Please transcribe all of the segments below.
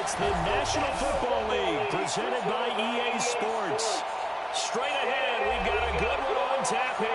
It's the National Football League presented by EA Sports. Straight ahead, we've got a good one on tap here.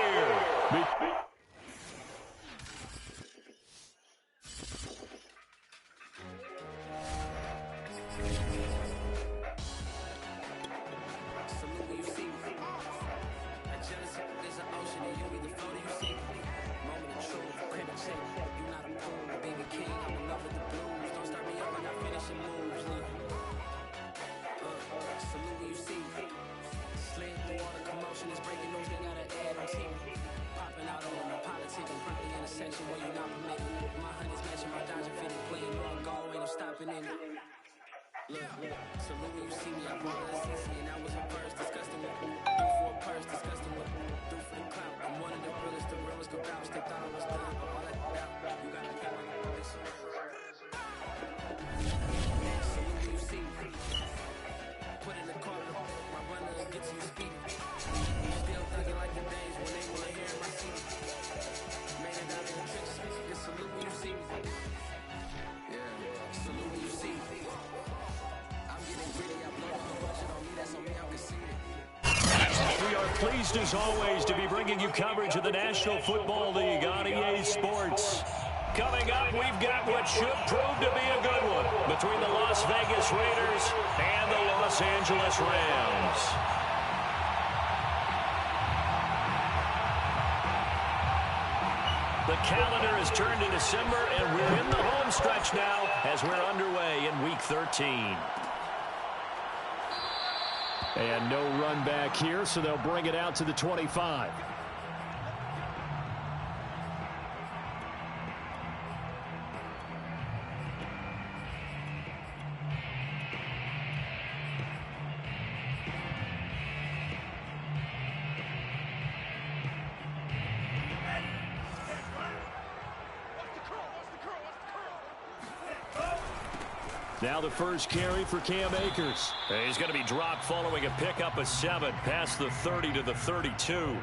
Pleased as always to be bringing you coverage of the National Football League on EA Sports. Coming up, we've got what should prove to be a good one between the Las Vegas Raiders and the Los Angeles Rams. The calendar has turned to December, and we're in the home stretch now as we're underway in Week 13. And no run back here, so they'll bring it out to the 25. Now the first carry for Cam Akers. He's going to be dropped following a pickup of 7 past the 30 to the 32.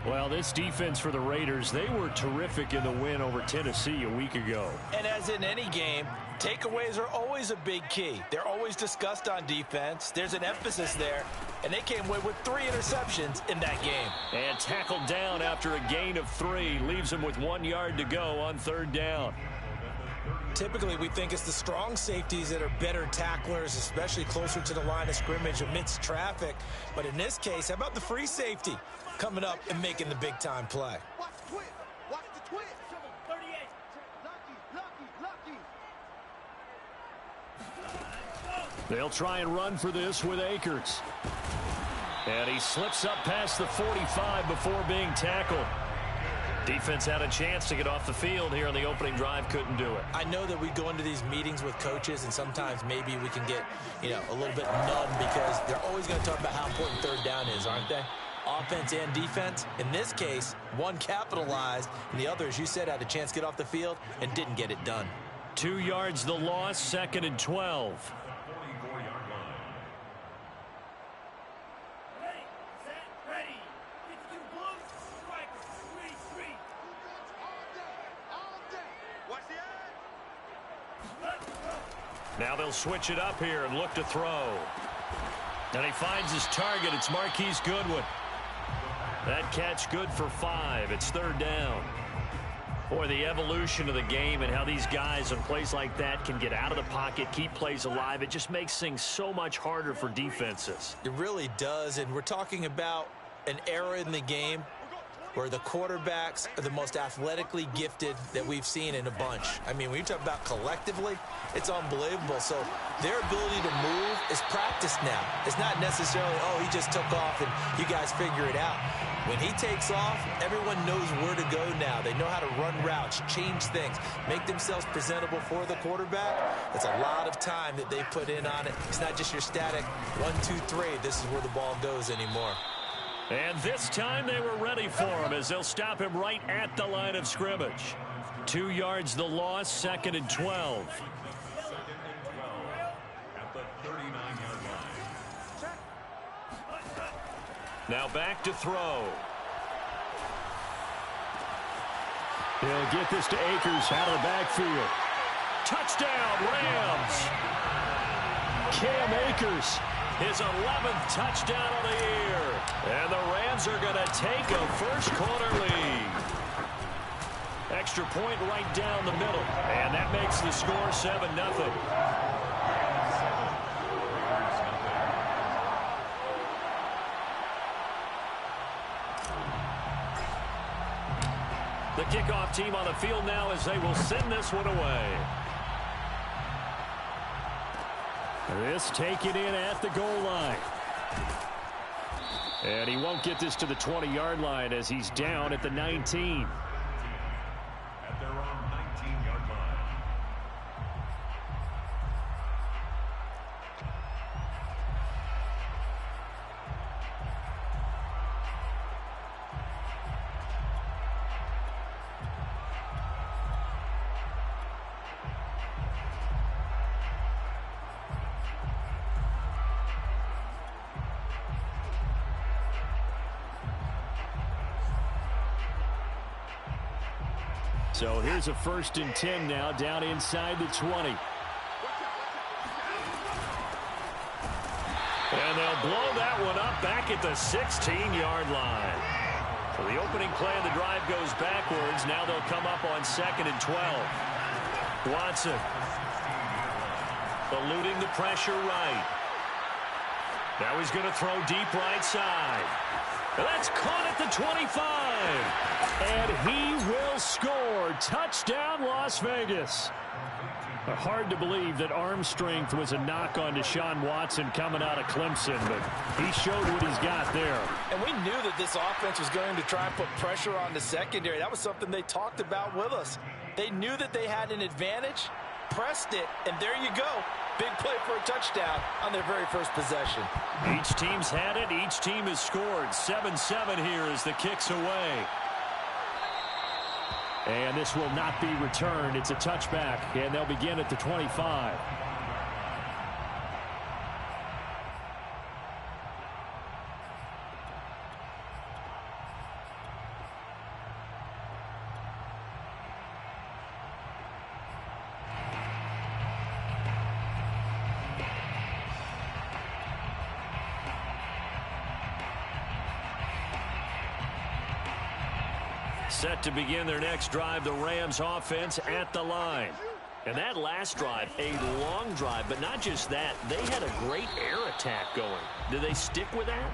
Well, this defense for the Raiders, they were terrific in the win over Tennessee a week ago. And as in any game, takeaways are always a big key. They're always discussed on defense. There's an emphasis there, and they came away with 3 interceptions in that game. And tackled down after a gain of 3. Leaves him with 1 yard to go on 3rd down. Typically, we think it's the strong safeties that are better tacklers, especially closer to the line of scrimmage amidst traffic. But in this case, how about the free safety coming up and making the big-time play? Watch the twist. Watch the twist. 38. Lucky. They'll try and run for this with Akers. And he slips up past the 45 before being tackled. Defense had a chance to get off the field here on the opening drive, couldn't do it. I know that we go into these meetings with coaches, and sometimes maybe we can get, a little bit numb because they're always going to talk about how important 3rd down is, aren't they? Offense and defense. In this case, one capitalized, and the other, as you said, had a chance to get off the field and didn't get it done. 2 yards the loss, 2nd and 12. Now they'll switch it up here and look to throw. And he finds his target. It's Marquise Goodwin. That catch good for 5. It's 3rd down. Boy, the evolution of the game and how these guys on plays like that can get out of the pocket, keep plays alive, it just makes things so much harder for defenses. It really does, and we're talking about an era in the game where the quarterbacks are the most athletically gifted that we've seen in a bunch. I mean, when you talk about collectively, it's unbelievable. So their ability to move is practiced now. It's not necessarily, oh, he just took off and you guys figure it out. When he takes off, everyone knows where to go now. They know how to run routes, change things, make themselves presentable for the quarterback. It's a lot of time that they put in on it. It's not just your static 1, 2, 3. This is where the ball goes anymore. And this time they were ready for him as they'll stop him right at the line of scrimmage. 2 yards the loss, 2nd and 12. Now back to throw. He'll get this to Akers out of the backfield. Touchdown, Rams. Cam Akers, his 11th touchdown of the year. And the Rams are going to take a first-quarter lead. Extra point right down the middle. And that makes the score 7-0. The kickoff team on the field now as they will send this one away. This taken in at the goal line. And he won't get this to the 20-yard line as he's down at the 19. At their own 19-yard line. So here's a 1st and 10 now down inside the 20. And they'll blow that one up back at the 16-yard line. So the opening play of the drive goes backwards. Now they'll come up on 2nd and 12. Watson eluding the pressure right. Now he's going to throw deep right side. That's caught at the 25. And he will score. Touchdown, Las Vegas. Hard to believe that arm strength was a knock on Deshaun Watson coming out of Clemson, but he showed what he's got there. And we knew that this offense was going to try and put pressure on the secondary. That was something they talked about with us. They knew that they had an advantage, pressed it, and there you go. Big play for a touchdown on their very first possession. Each team's had it. Each team has scored. 7-7 here as the kick's away. And this will not be returned. It's a touchback, and they'll begin at the 25. Set to begin their next drive, the Rams offense at the line. And that last drive, a long drive, but not just that. They had a great air attack going. Do they stick with that?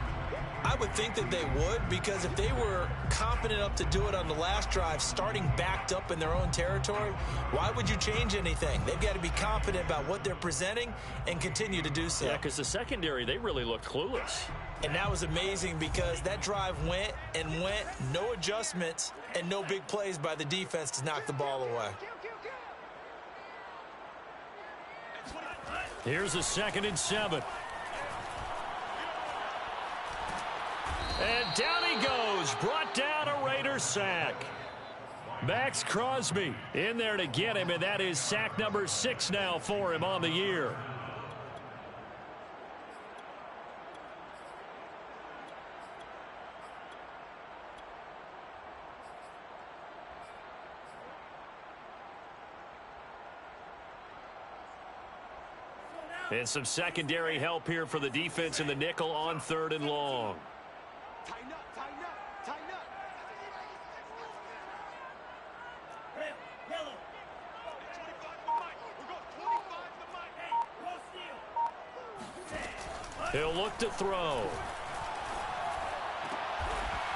I would think that they would, because if they were confident enough to do it on the last drive, starting backed up in their own territory, why would you change anything? They've got to be confident about what they're presenting and continue to do so. Yeah, because the secondary, they really looked clueless. And that was amazing because that drive went and went, no adjustments, and no big plays by the defense to knock the ball away. Here's a 2nd and 7. And down he goes, brought down a Raider sack. Max Crosby in there to get him, and that is sack number 6 now for him on the year. And some secondary help here for the defense in the nickel on 3rd and long. Tighten up, tighten up, tighten up. Yellow. 25 to Mike. We're going 25 to Mike. Hey, He'll look to throw.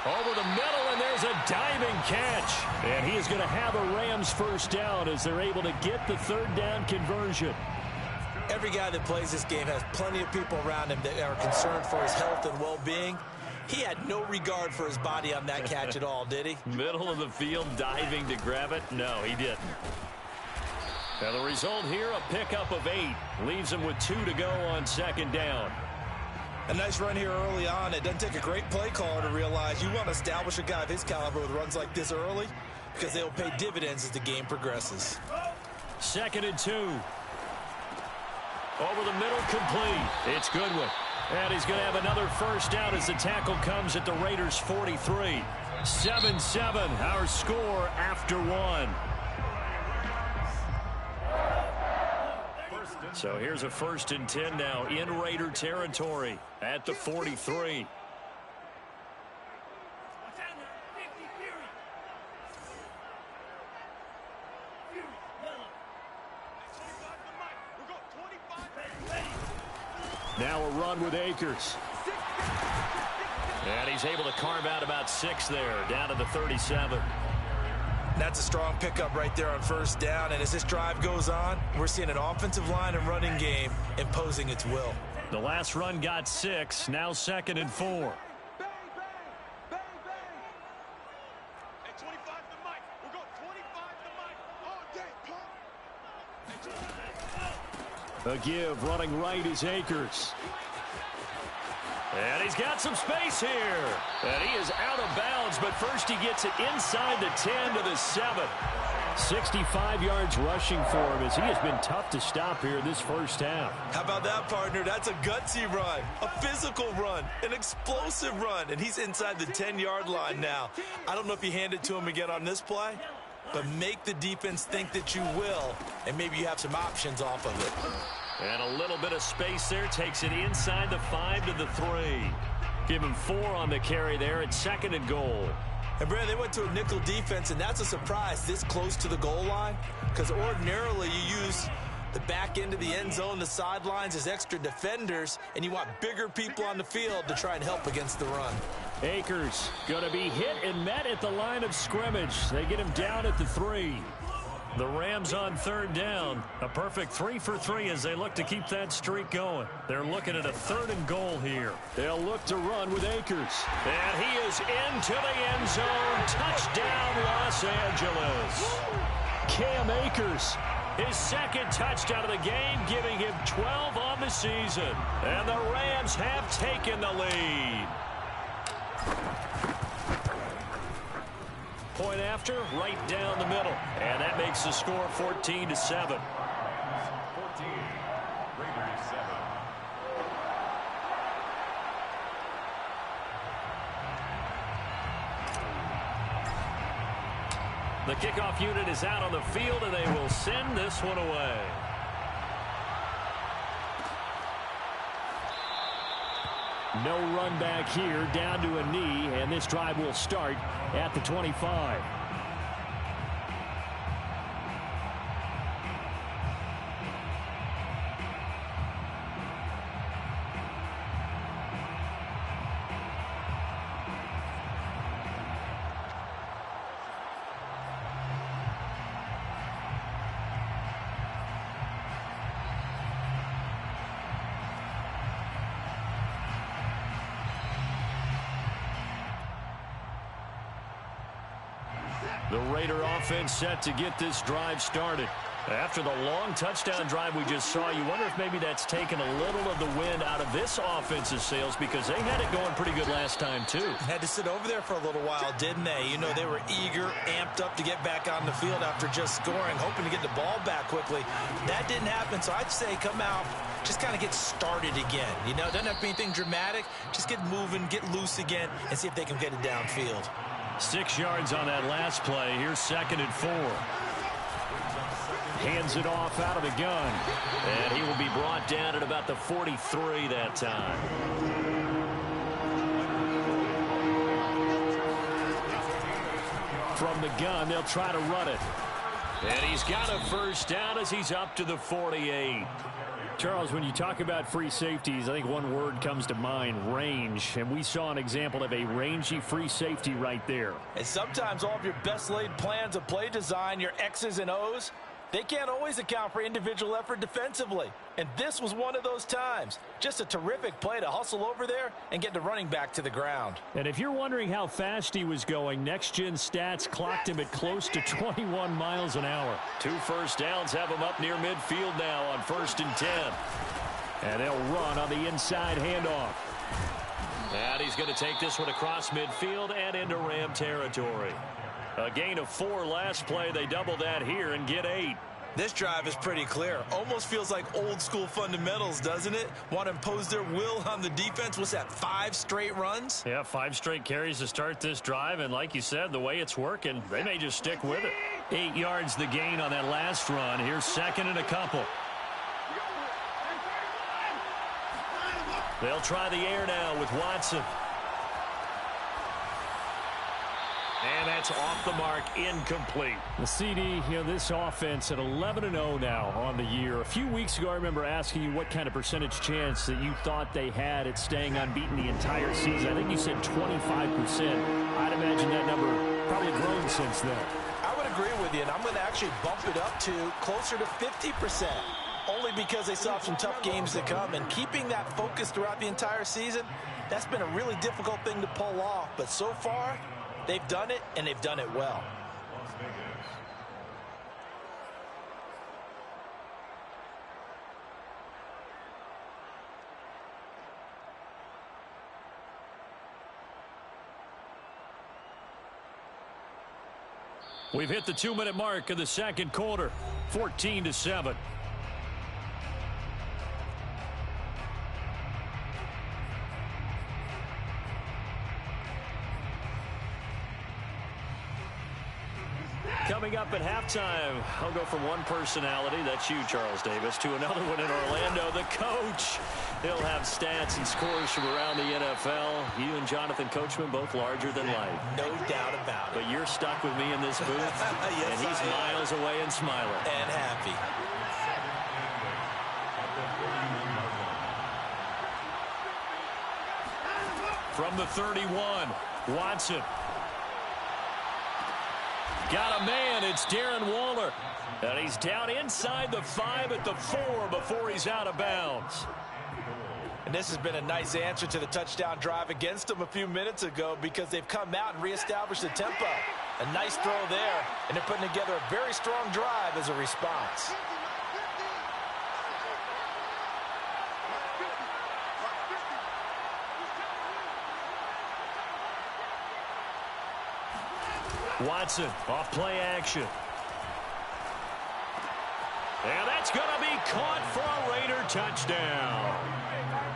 Over the middle, and there's a diving catch. And he is going to have a Rams first down as they're able to get the 3rd down conversion. Every guy that plays this game has plenty of people around him that are concerned for his health and well-being. He had no regard for his body on that catch at all, did he? Middle of the field, diving to grab it? No, he didn't. Now the result here, a pickup of 8. Leaves him with 2 to go on 2nd down. A nice run here early on. It doesn't take a great play caller to realize you want to establish a guy of his caliber with runs like this early, because they'll pay dividends as the game progresses. 2nd and 2. Over the middle, complete. It's Goodwin. And he's going to have another first down as the tackle comes at the Raiders' 43. 7-7, our score after 1. So here's a 1st and 10 now in Raider territory at the 43. Now a run with Akers. And he's able to carve out about 6 there, down to the 37. That's a strong pickup right there on 1st down. And as this drive goes on, we're seeing an offensive line and running game imposing its will. The last run got 6, now 2nd and 4. Bang, bang, bang, bang. At 25 the mic. We'll go 25 the mic. All day, pump. A give, running right is Akers. And he's got some space here. And he is out of bounds, but first he gets it inside the 10 to the 7. 65 yards rushing for him as he has been tough to stop here this first half. How about that, partner? That's a gutsy run, a physical run, an explosive run, and he's inside the 10-yard line now. I don't know if you hand it to him again on this play, but make the defense think that you will, and maybe you have some options off of it. And a little bit of space there, takes it inside the 5 to the 3. Give him 4 on the carry there at 2nd and goal. And, Brad, they went to a nickel defense, and that's a surprise this close to the goal line, because ordinarily you use the back end of the end zone, the sidelines as extra defenders, and you want bigger people on the field to try and help against the run. Akers going to be hit and met at the line of scrimmage. They get him down at the 3. The Rams on 3rd down. A perfect 3 for 3 as they look to keep that streak going. They're looking at a 3rd and goal here. They'll look to run with Akers. And he is into the end zone. Touchdown, Los Angeles. Cam Akers, his 2nd touchdown of the game, giving him 12 on the season. And the Rams have taken the lead. Point after, right down the middle. And that makes the score 14 to 7. 14, Raiders 7. The kickoff unit is out on the field, and they will send this one away. No run back here, down to a knee, and this drive will start at the 25. The Raider offense set to get this drive started. After the long touchdown drive we just saw, you wonder if maybe that's taken a little of the wind out of this offense's sails, because they had it going pretty good last time, too. Had to sit over there for a little while, didn't they? You know, they were eager, amped up to get back on the field after just scoring, hoping to get the ball back quickly. That didn't happen, so I'd say come out, just kind of get started again. You know, doesn't have to be anything dramatic. Just get moving, get loose again, and see if they can get it downfield. 6 yards on that last play. Here's 2nd and 4. Hands it off out of the gun. And he will be brought down at about the 43 that time. From the gun, they'll try to run it. And he's got a 1st down as he's up to the 48. Charles, when you talk about free safeties, I think one word comes to mind, range. And we saw an example of a rangy free safety right there. And sometimes all of your best laid plans of play design, your X's and O's, they can't always account for individual effort defensively. And this was one of those times. Just a terrific play to hustle over there and get the running back to the ground. And if you're wondering how fast he was going, next-gen stats clocked him at close to 21 miles an hour. 2 first downs have him up near midfield now on 1st and 10. And they'll run on the inside handoff. And he's going to take this one across midfield and into Ram territory. A gain of 4 last play. They double that here and get 8. This drive is pretty clear. Almost feels like old school fundamentals, doesn't it? Want to impose their will on the defense. What's that, 5 straight runs? Yeah, 5 straight carries to start this drive. And like you said, the way it's working, they may just stick with it. 8 yards the gain on that last run. Here's 2nd and a couple. They'll try the air now with Watson. And that's off the mark, incomplete. The CD, this offense at 11-0 now on the year. A few weeks ago, I remember asking you what kind of percentage chance that you thought they had at staying unbeaten the entire season. I think you said 25%. I'd imagine that number probably grown since then. I would agree with you, and I'm going to actually bump it up to closer to 50%. Only because they still have some tough games to come, and keeping that focus throughout the entire season, that's been a really difficult thing to pull off. But so far, they've done it, and they've done it well. We've hit the 2-minute mark of the second quarter, 14-7. Coming up at halftime, I'll go from one personality, that's you, Charles Davis, to another one in Orlando, the coach. He'll have stats and scores from around the NFL. You and Jonathan Coachman, both larger than life. No doubt about it. But you're stuck with me in this booth, yes, and he's miles away and smiling. And happy. From the 31, Watson. Got a man, it's Darren Waller. And he's down inside the 5 at the 4 before he's out of bounds. And this has been a nice answer to the touchdown drive against them a few minutes ago because they've come out and reestablished the tempo. A nice throw there, and they're putting together a very strong drive as a response. Watson off play action. And that's going to be caught for a Raider touchdown.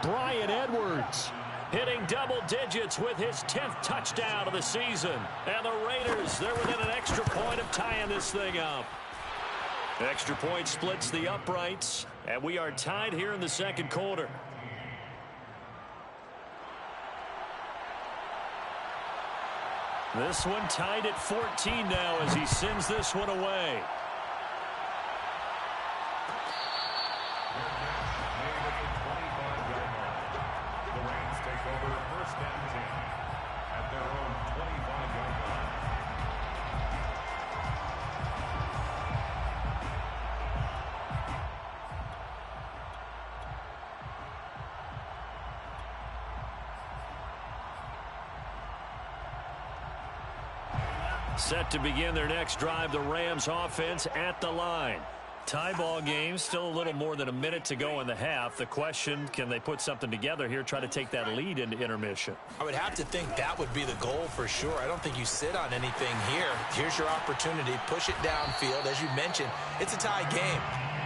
Bryan Edwards hitting double digits with his 10th touchdown of the season. And the Raiders, they're within an extra point of tying this thing up. Extra point splits the uprights, and we are tied here in the second quarter. This one tied at 14 now as he sends this one away. The Rams take over first and 10 at their own 25-yard line. Set to begin their next drive, the Rams offense at the line. Tie ball game, still a little more than a minute to go in the half. The question, can they put something together here, try to take that lead into intermission? I would have to think that would be the goal for sure. I don't think you sit on anything here. Here's your opportunity. Push it downfield. As you mentioned, it's a tie game.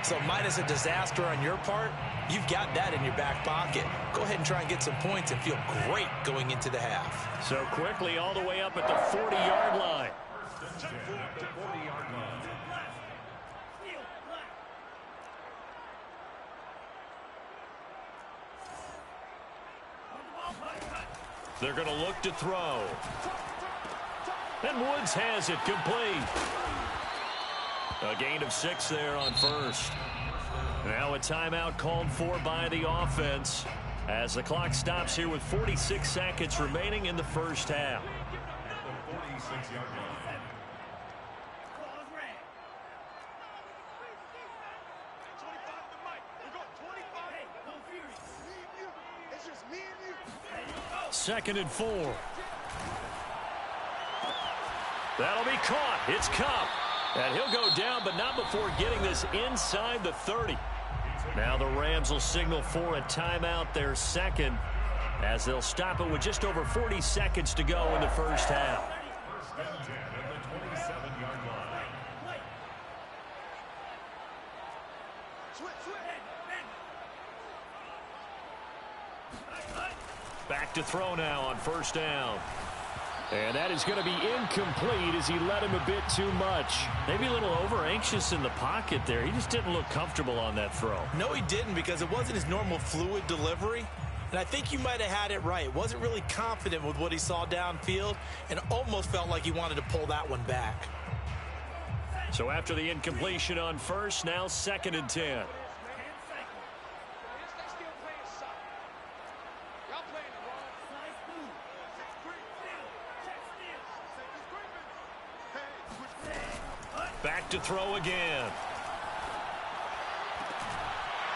So minus a disaster on your part, you've got that in your back pocket. Go ahead and try and get some points and feel great going into the half. So quickly all the way up at the 40-yard line. First and 10 at the 40-yard line. They're going to look to throw. And Woods has it complete. A gain of 6 there on first. Now a timeout called for by the offense as the clock stops here with 46 seconds remaining in the first half. At the 46-yard line. Second and 4. That'll be caught. It's Cup. And he'll go down, but not before getting this inside the 30. Now the Rams will signal for a timeout, their second, as they'll stop it with just over 40 seconds to go in the first half. First and 10 at the 27-yard line. Back to throw now on first down. And that is going to be incomplete as he led him a bit too much. Maybe a little over-anxious in the pocket there. He just didn't look comfortable on that throw. No, he didn't, because it wasn't his normal fluid delivery. And I think you might have had it right. Wasn't really confident with what he saw downfield and almost felt like he wanted to pull that one back. So after the incompletion on first, now 2nd and 10. Back to throw again.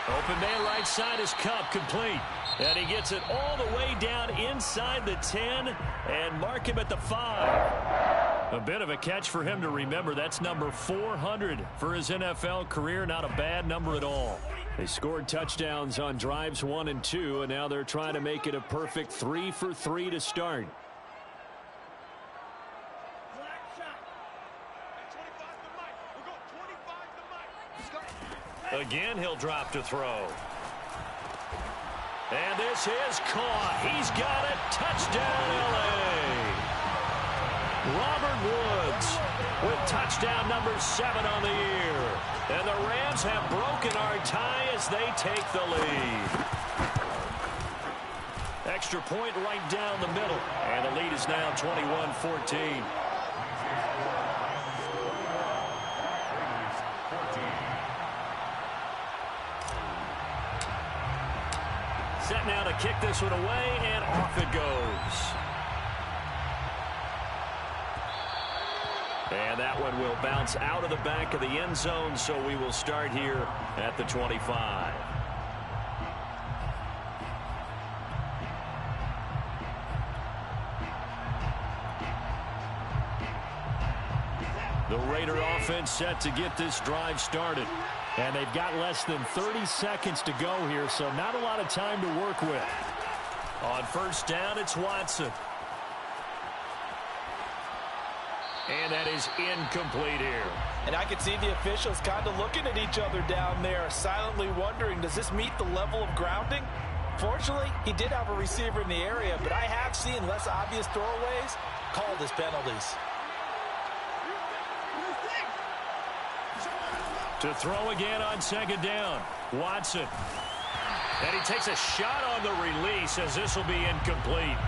Open man right side is Cup, complete. And he gets it all the way down inside the 10 and mark him at the 5. A bit of a catch for him to remember. That's number 400 for his NFL career. Not a bad number at all. They scored touchdowns on drives 1 and 2, and now they're trying to make it a perfect 3 for 3 to start. Again, he'll drop to throw. And this is caught. He's got it. Touchdown, L.A. Robert Woods with touchdown number 7 on the year. And the Rams have broken our tie as they take the lead. Extra point right down the middle. And the lead is now 21-14. Set now to kick this one away, and off it goes. And that one will bounce out of the back of the end zone, so we will start here at the 25. The Raider offense set to get this drive started. And they've got less than 30 seconds to go here, so not a lot of time to work with. On first down, it's Watson. And that is incomplete here. And I can see the officials kind of looking at each other down there, silently wondering, does this meet the level of grounding? Fortunately, he did have a receiver in the area, but I have seen less obvious throwaways called as penalties. To throw again on second down, Watson. And he takes a shot on the release as this will be incomplete.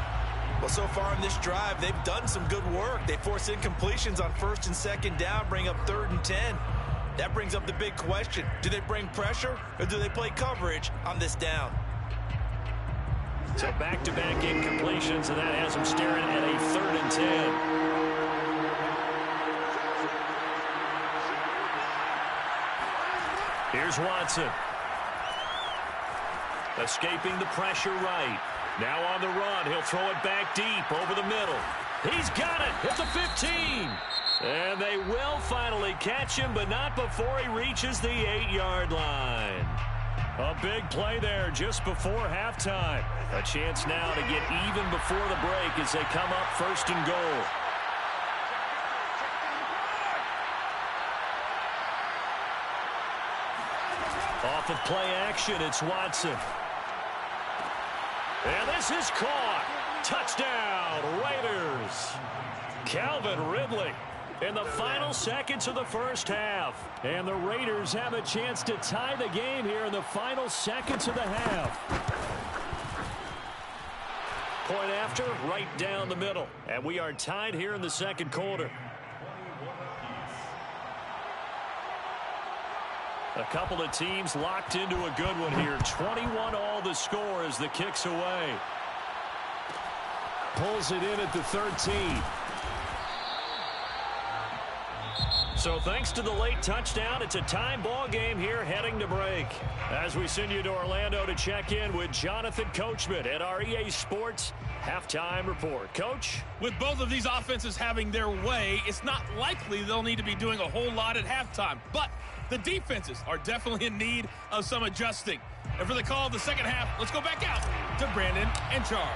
Well, so far in this drive, they've done some good work. They force incompletions on first and second down, bring up 3rd and 10. That brings up the big question. Do they bring pressure or do they play coverage on this down? So back-to-back incompletions, and that has them staring at a 3rd and 10. Here's Watson. Escaping the pressure right. Now on the run. He'll throw it back deep over the middle. He's got it at the 15. And they will finally catch him, but not before he reaches the 8-yard line. A big play there just before halftime. A chance now to get even before the break as they come up 1st and goal. Off of play action, it's Watson. And this is caught. Touchdown, Raiders. Calvin Ridley in the final seconds of the first half. And the Raiders have a chance to tie the game here in the final seconds of the half. Point after, right down the middle. And we are tied here in the second quarter. A couple of teams locked into a good one here. 21 all the score as the kick's away. Pulls it in at the 13. So thanks to the late touchdown, it's a time ball game here heading to break. As we send you to Orlando to check in with Jonathan Coachman at our EA Sports Halftime Report. Coach? With both of these offenses having their way, it's not likely they'll need to be doing a whole lot at halftime. But the defenses are definitely in need of some adjusting. And for the call of the second half, let's go back out to Brandon and Charles.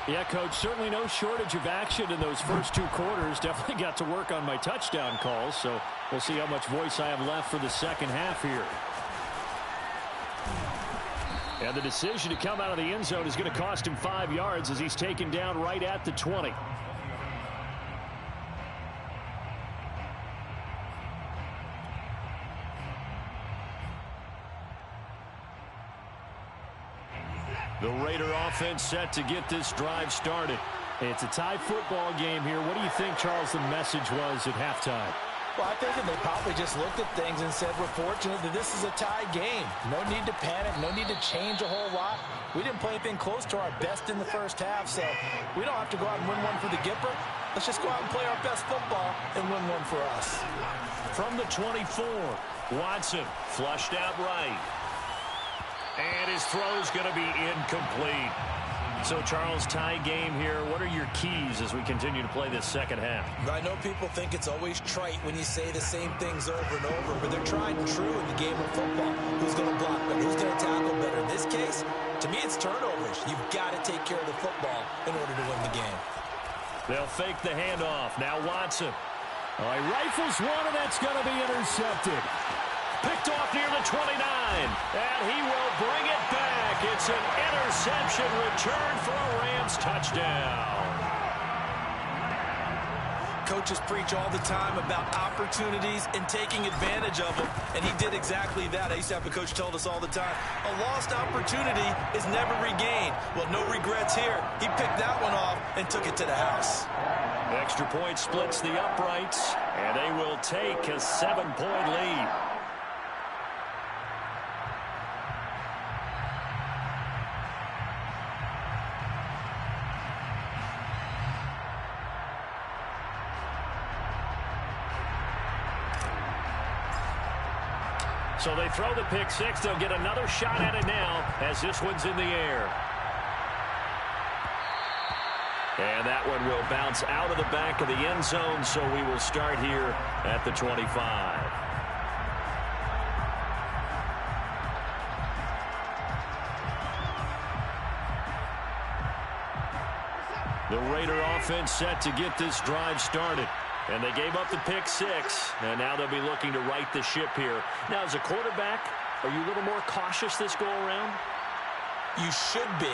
Yeah, Coach, certainly no shortage of action in those first 2 quarters. Definitely got to work on my touchdown calls, so we'll see how much voice I have left for the second half here. And the decision to come out of the end zone is going to cost him 5 yards as he's taken down right at the 20. The Raider offense set to get this drive started. It's a tie football game here. What do you think, Charles, the message was at halftime? Well, I think they probably just looked at things and said, we're fortunate that this is a tie game. No need to panic. No need to change a whole lot. We didn't play anything close to our best in the first half, so we don't have to go out and win one for the Gipper. Let's just go out and play our best football and win one for us. From the 24, Watson flushed out right. And his throw's going to be incomplete. So, Charles, tie game here. What are your keys as we continue to play this second half? I know people think it's always trite when you say the same things over and over, but they're tried and true in the game of football. Who's going to block better? Who's going to tackle better? In this case, to me, it's turnovers. You've got to take care of the football in order to win the game. They'll fake the handoff. Now Watson. All right, rifles one, and that's going to be intercepted. Picked off near the 29, and he will bring it back. It's an interception return for a Rams touchdown. Coaches preach all the time about opportunities and taking advantage of them, and he did exactly that. I used to have a coach tell us all the time, a lost opportunity is never regained. Well, no regrets here. He picked that one off and took it to the house. Extra point splits the uprights, and they will take a 7-point lead. So they throw the pick six. They'll get another shot at it now as this one's in the air. And that one will bounce out of the back of the end zone, so we will start here at the 25. The Raider offense set to get this drive started. And they gave up the pick six, and now they'll be looking to right the ship here. Now, as a quarterback, are you a little more cautious this go-around? You should be,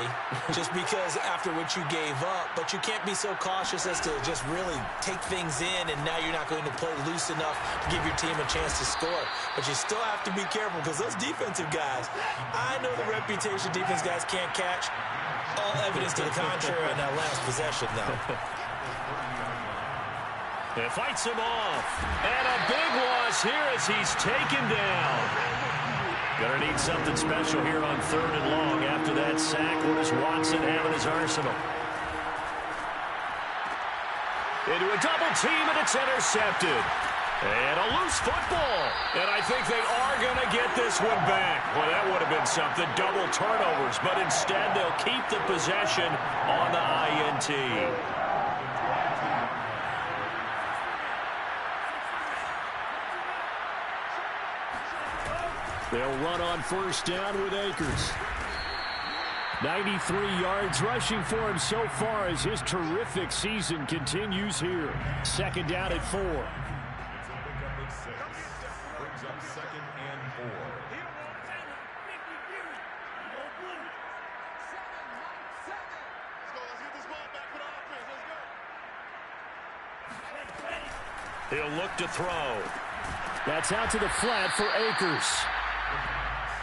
just because after what you gave up, but you can't be so cautious as to just really take things in, and now you're not going to play loose enough to give your team a chance to score. But you still have to be careful, because those defensive guys, I know the reputation defense guys can't catch. All evidence to the contrary on that last possession, though. It fights him off. And a big loss here as he's taken down. Gonna need something special here on 3rd and long after that sack. What does Watson have in his arsenal? Into a double team, and it's intercepted. And a loose football. And I think they are going to get this one back. Well, that would have been something. Double turnovers. But instead, they'll keep the possession on the INT. They'll run on 1st down with Akers. 93 yards rushing for him so far as his terrific season continues here. 2nd down at 4. It's a pickup of 6. Brings up 2nd and 4. Let's get this ball back for the offense. Let's go. He'll look to throw. That's out to the flat for Akers.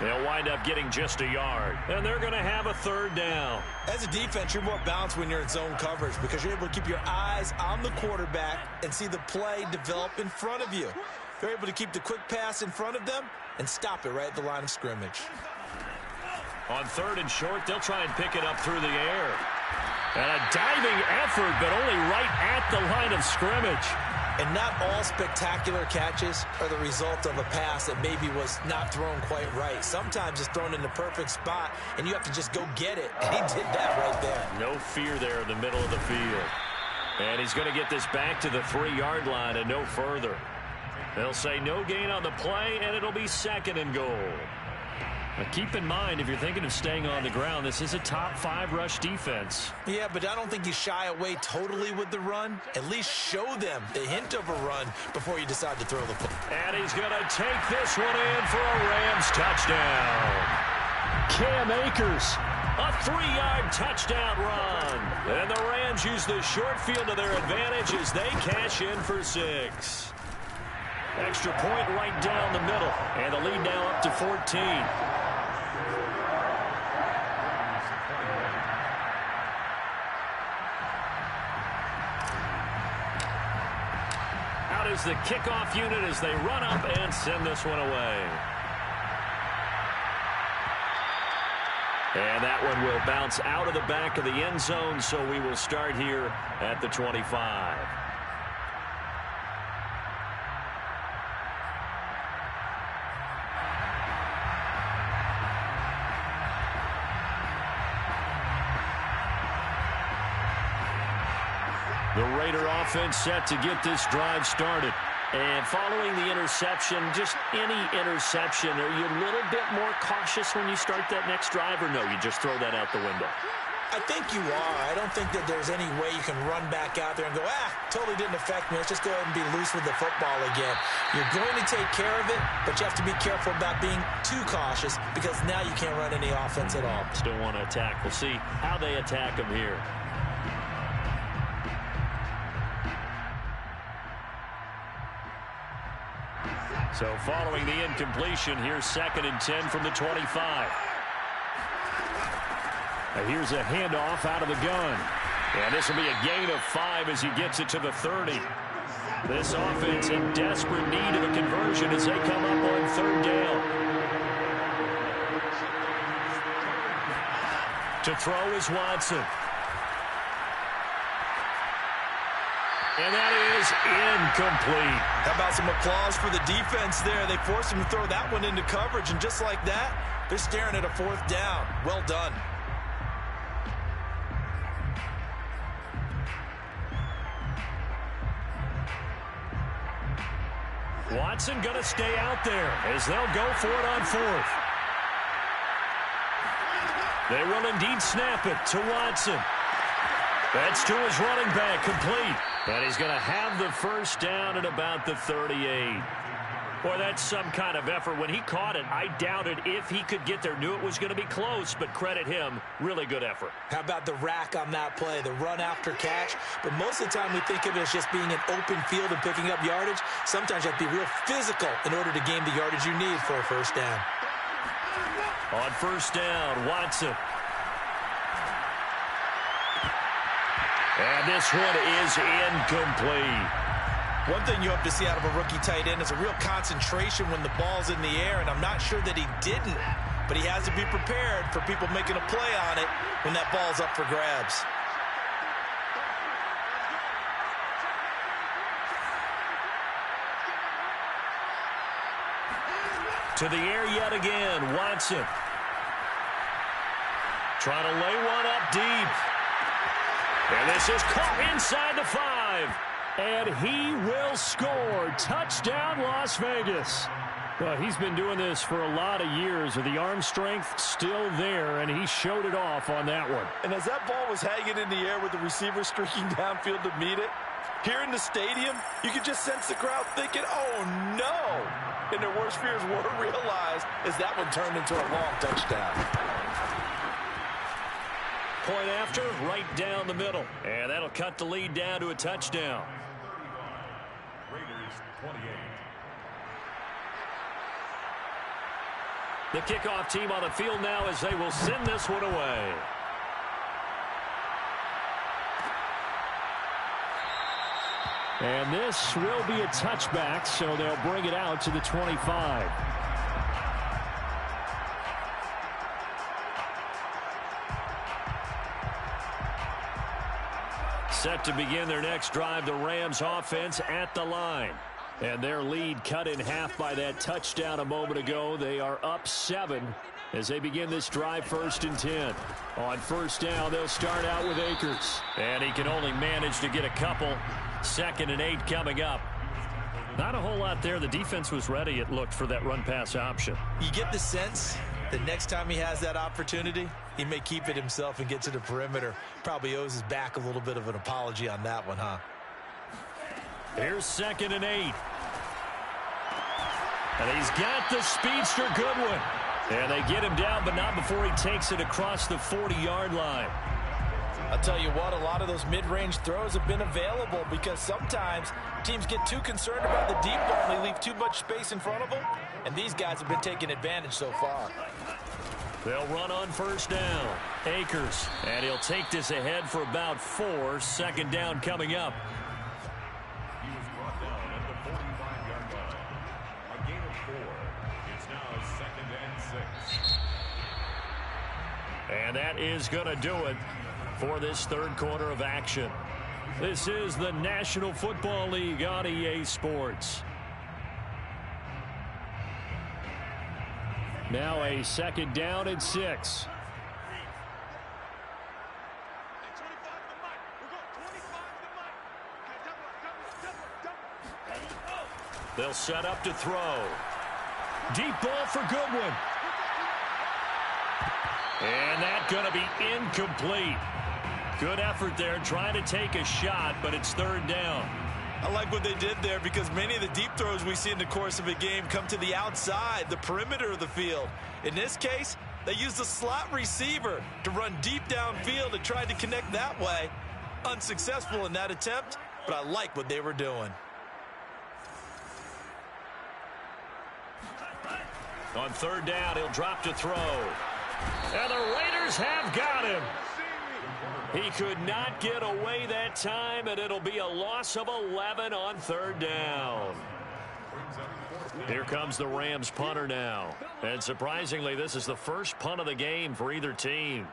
They'll wind up getting just a yard. And they're going to have a 3rd down. As a defense, you're more balanced when you're in zone coverage because you're able to keep your eyes on the quarterback and see the play develop in front of you. You're able to keep the quick pass in front of them and stop it right at the line of scrimmage. On 3rd and short, they'll try and pick it up through the air. And a diving effort, but only right at the line of scrimmage. And not all spectacular catches are the result of a pass that maybe was not thrown quite right. Sometimes it's thrown in the perfect spot, and you have to just go get it. And he did that right there. No fear there in the middle of the field. And he's going to get this back to the 3-yard line and no further. They'll say no gain on the play, and it'll be 2nd and goal. Now keep in mind, if you're thinking of staying on the ground, this is a top 5 rush defense. Yeah, but I don't think you shy away totally with the run. At least show them the hint of a run before you decide to throw the ball. And he's going to take this one in for a Rams touchdown. Cam Akers. A 3-yard touchdown run. And the Rams use the short field to their advantage as they cash in for 6. Extra point right down the middle. And the lead now up to 14. out is the kickoff unit as they run up and send this one away. And that one will bounce out of the back of the end zone, so we will start here at the 25. The Raider offense set to get this drive started. And following the interception, just any interception, are you a little bit more cautious when you start that next drive, or no, you just throw that out the window? I think you are. I don't think that there's any way you can run back out there and go, totally didn't affect me. Let's just go ahead and be loose with the football again. You're going to take care of it, but you have to be careful about being too cautious because now you can't run any offense at all. Still want to attack. We'll see how they attack them here. So following the incompletion, here's 2nd and 10 from the 25. Now here's a handoff out of the gun. And this will be a gain of 5 as he gets it to the 30. This offense in desperate need of a conversion as they come up on 3rd down. To throw is Watson. And that is incomplete. How about some applause for the defense there? They forced him to throw that one into coverage, and just like that, they're staring at a 4th down. Well done. Watson going to stay out there as they'll go for it on 4th. They will indeed snap it to Watson. That's to his running back, complete. And he's going to have the 1st down at about the 38. Boy, that's some kind of effort. When he caught it, I doubted if he could get there. Knew it was going to be close, but credit him. Really good effort. How about the rack on that play, the run after catch? But most of the time we think of it as just being an open field and picking up yardage. Sometimes you have to be real physical in order to gain the yardage you need for a 1st down. On 1st down, Watson. And this one is incomplete. One thing you hope to see out of a rookie tight end is a real concentration when the ball's in the air, and I'm not sure that he didn't, but he has to be prepared for people making a play on it when that ball's up for grabs. To the air yet again, Watson. Trying to lay one up deep. And this is caught inside the 5. And he will score. Touchdown, Las Vegas. Well, he's been doing this for a lot of years with the arm strength still there, and he showed it off on that one. And as that ball was hanging in the air with the receiver streaking downfield to meet it, here in the stadium, you could just sense the crowd thinking, oh, no. And their worst fears were realized as that one turned into a long touchdown. Point after, right down the middle. And that'll cut the lead down to a touchdown. Raiders 28. The kickoff team on the field now as they will send this one away. And this will be a touchback, so they'll bring it out to the 25. Set to begin their next drive, the Rams offense at the line. And their lead cut in half by that touchdown a moment ago. They are up 7 as they begin this drive, 1st and 10. On 1st down, they'll start out with Akers. And he can only manage to get a couple. 2nd and 8 coming up. Not a whole lot there. The defense was ready, it looked, for that run-pass option. You get the sense that next time he has that opportunity, he may keep it himself and get to the perimeter. Probably owes his back a little bit of an apology on that one, huh? Here's 2nd and 8. And he's got the speedster Goodwin. And they get him down, but not before he takes it across the 40-yard line. I'll tell you what, a lot of those mid-range throws have been available because sometimes teams get too concerned about the deep ball and they leave too much space in front of them. And these guys have been taking advantage so far. They'll run on 1st down. Akers. And he'll take this ahead for about 4. 2nd down coming up. He was brought down at the And that is going to do it for this third quarter of action. This is the National Football League on EA Sports. Now a second down and 6. They'll set up to throw. Deep ball for Goodwin. And that's going to be incomplete. Good effort there trying to take a shot, but it's third down. I like what they did there because many of the deep throws we see in the course of a game come to the outside, the perimeter of the field. In this case, they used a slot receiver to run deep downfield and tried to connect that way. Unsuccessful in that attempt, but I like what they were doing. On third down, he'll drop to throw. And the Raiders have got him. He could not get away that time, and it'll be a loss of 11 on third down. Here comes the Rams punter now. And surprisingly, this is the first punt of the game for either team.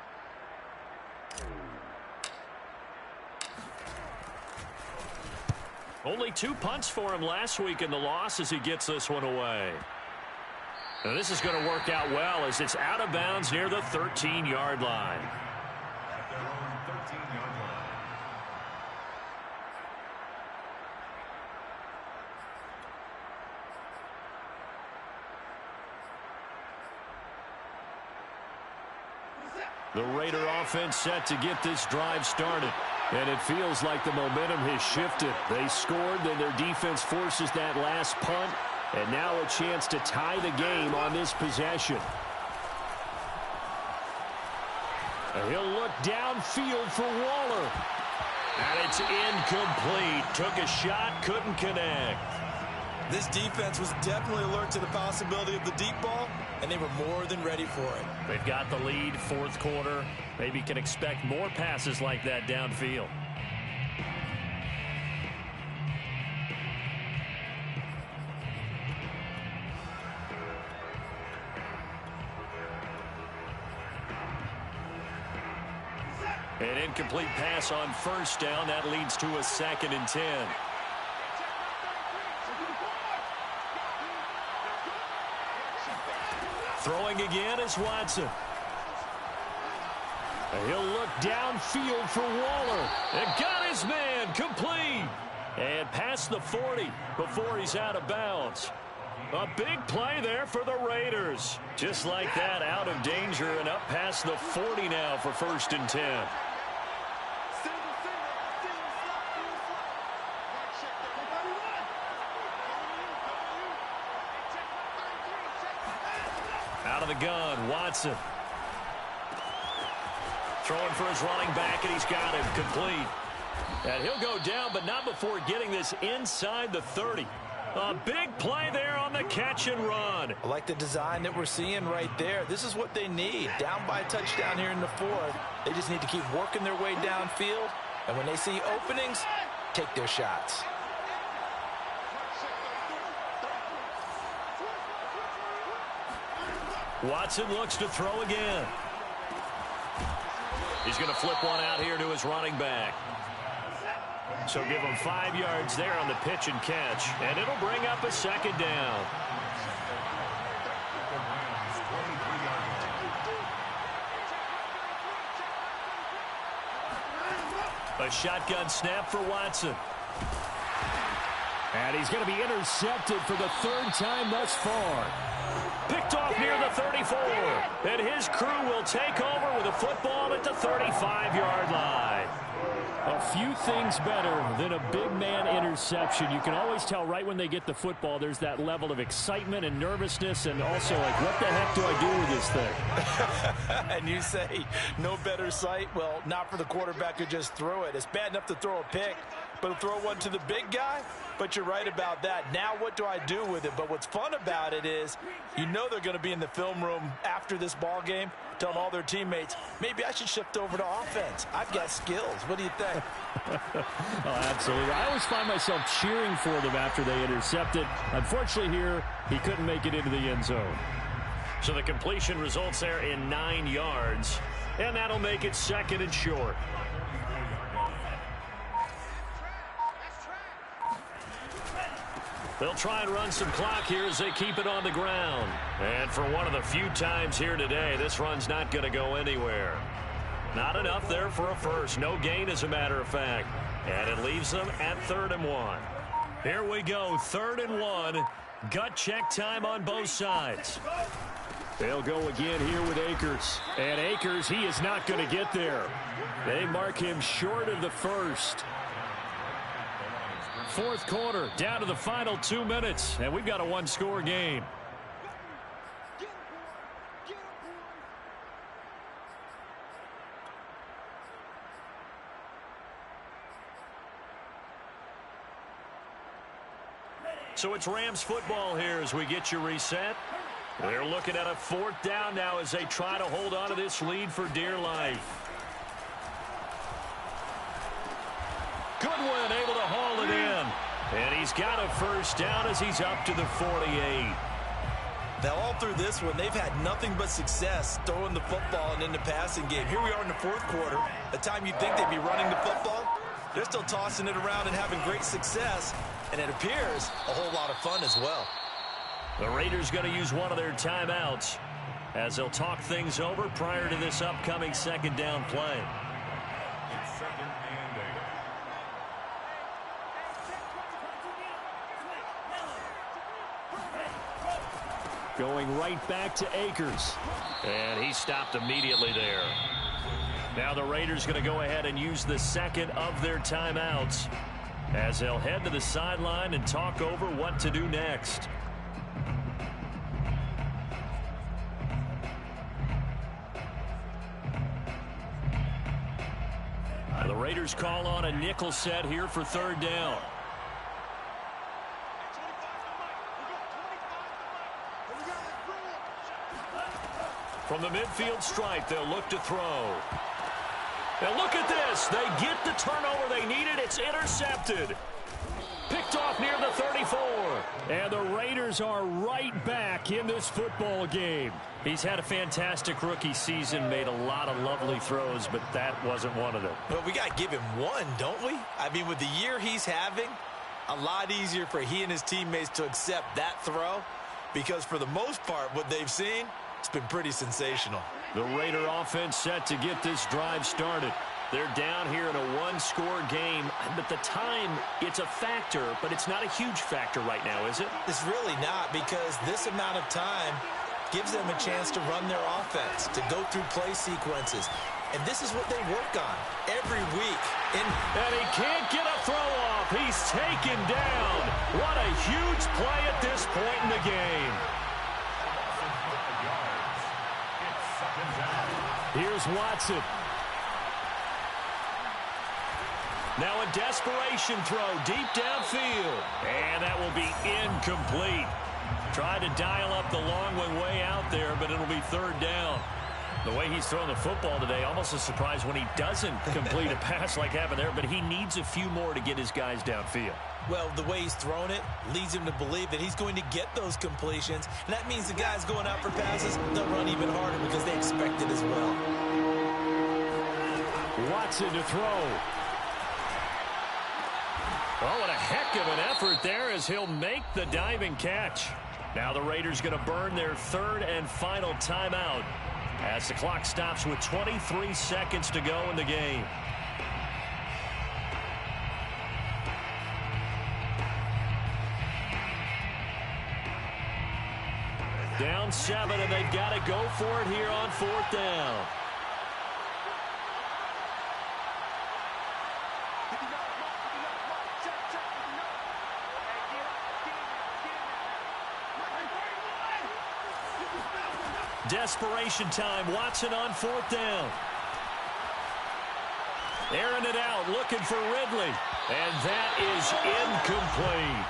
Only 2 punts for him last week in the loss as he gets this one away. Now this is going to work out well as it's out of bounds near the 13-yard line. At their own 13-yard line. The Raider offense set to get this drive started. And it feels like the momentum has shifted. They scored, then their defense forces that last punt. And now a chance to tie the game on this possession. And he'll look downfield for Waller. And it's incomplete. Took a shot, couldn't connect. This defense was definitely alert to the possibility of the deep ball, and they were more than ready for it. They've got the lead, fourth quarter. Maybe can expect more passes like that downfield. An incomplete pass on first down. That leads to a 2nd and 10. Throwing again is Watson. And he'll look downfield for Waller. And got his man complete. And past the 40 before he's out of bounds. A big play there for the Raiders. Just like that, out of danger and up past the 40 now for 1st and 10. Out of the gun, Watson. Throwing for his running back, and he's got him complete. And he'll go down, but not before getting this inside the 30. A big play there on the catch and run. I like the design that we're seeing right there. This is what they need. Down by a touchdown here in the 4th. They just need to keep working their way downfield. And when they see openings, take their shots. Watson looks to throw again. He's going to flip one out here to his running back. So give him 5 yards there on the pitch and catch, and it'll bring up a 2nd down. A shotgun snap for Watson. And he's going to be intercepted for the 3rd time thus far. Picked off near the 34. And his crew will take over with a football at the 35-yard line. A few things better than a big man interception. You can always tell right when they get the football, there's that level of excitement and nervousness, and also like, what the heck do I do with this thing? And you say, no better sight? Well, not for the quarterback who just threw it. It's bad enough to throw a pick, but to throw one to the big guy? But you're right about that. Now what do I do with it? But what's fun about it is you know they're going to be in the film room after this ball game telling all their teammates, maybe I should shift over to offense. I've got skills. What do you think? Oh, absolutely. I always find myself cheering for them after they intercepted. Unfortunately here, he couldn't make it into the end zone. So the completion results there in 9 yards, and that'll make it 2nd and short. They'll try and run some clock here as they keep it on the ground. And for one of the few times here today, this run's not going to go anywhere. Not enough there for a first. No gain, as a matter of fact. And it leaves them at 3rd and 1. Here we go, 3rd and 1. Gut check time on both sides. They'll go again here with Akers. And Akers, he is not going to get there. They mark him short of the first. 4th quarter, down to the final 2 minutes, and we've got a 1-score game. So it's Rams football here as we get you reset. They're looking at a 4th down now as they try to hold on to this lead for dear life. Goodwin able to haul it in. And he's got a 1st down as he's up to the 48. Now, all through this one, they've had nothing but success throwing the football and in the passing game. Here we are in the 4th quarter. The time you'd think they'd be running the football, they're still tossing it around and having great success. And it appears a whole lot of fun as well. The Raiders going to use one of their timeouts as they'll talk things over prior to this upcoming 2nd down play. It's 2nd and 8. Going right back to Akers. And he stopped immediately there. Now the Raiders going to go ahead and use the 2nd of their timeouts as they'll head to the sideline and talk over what to do next. The Raiders call on a nickel set here for 3rd down. From the midfield stripe, they'll look to throw. Now look at this. They get the turnover they needed. It's intercepted. Picked off near the 34. And the Raiders are right back in this football game. He's had a fantastic rookie season, made a lot of lovely throws, but that wasn't one of them. Well, we got to give him one, don't we? I mean, with the year he's having, a lot easier for he and his teammates to accept that throw because for the most part, what they've seen, it's been pretty sensational. The Raider offense set to get this drive started. They're down here in a 1-score game, but the time, it's a factor, but it's not a huge factor right now, is it? It's really not because this amount of time gives them a chance to run their offense, to go through play sequences. And this is what they work on every week. And he can't get a throw off. He's taken down. What a huge play at this point in the game. Here's Watson. Now a desperation throw deep downfield. And that will be incomplete. Tried to dial up the long one way out there, but it'll be 3rd down. The way he's thrown the football today, almost a surprise when he doesn't complete a pass like happened there, but he needs a few more to get his guys downfield. Well, the way he's thrown it leads him to believe that he's going to get those completions, and that means the guys going out for passes, they'll run even harder because they expect it as well. Watson to throw. Oh, what a heck of an effort there as he'll make the diving catch. Now the Raiders going to burn their 3rd and final timeout as the clock stops with 23 seconds to go in the game. Down 7, and they've got to go for it here on 4th down. Desperation time. Watson on 4th down. Airing it out, looking for Ridley. And that is incomplete.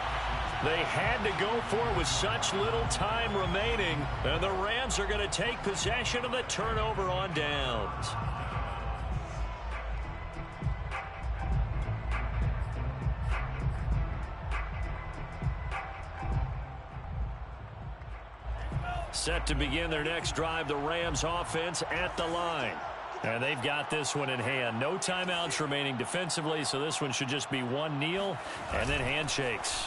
They had to go for it with such little time remaining. And the Rams are going to take possession of the turnover on downs. Set to begin their next drive, the Rams offense at the line. And they've got this one in hand. No timeouts remaining defensively, so this one should just be one kneel and then handshakes.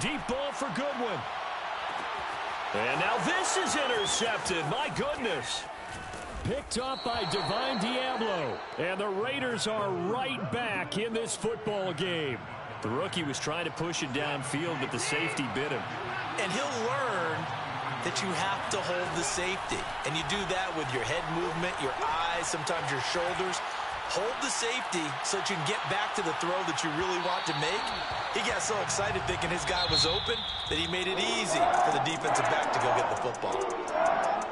Deep ball for Goodwin. And now this is intercepted. My goodness. Picked up by Divine Diablo. And the Raiders are right back in this football game. The rookie was trying to push it downfield, but the safety bit him. And he'll learn that you have to hold the safety. And you do that with your head movement, your eyes, sometimes your shoulders. Hold the safety so that you can get back to the throw that you really want to make. He got so excited thinking his guy was open that he made it easy for the defensive back to go get the football.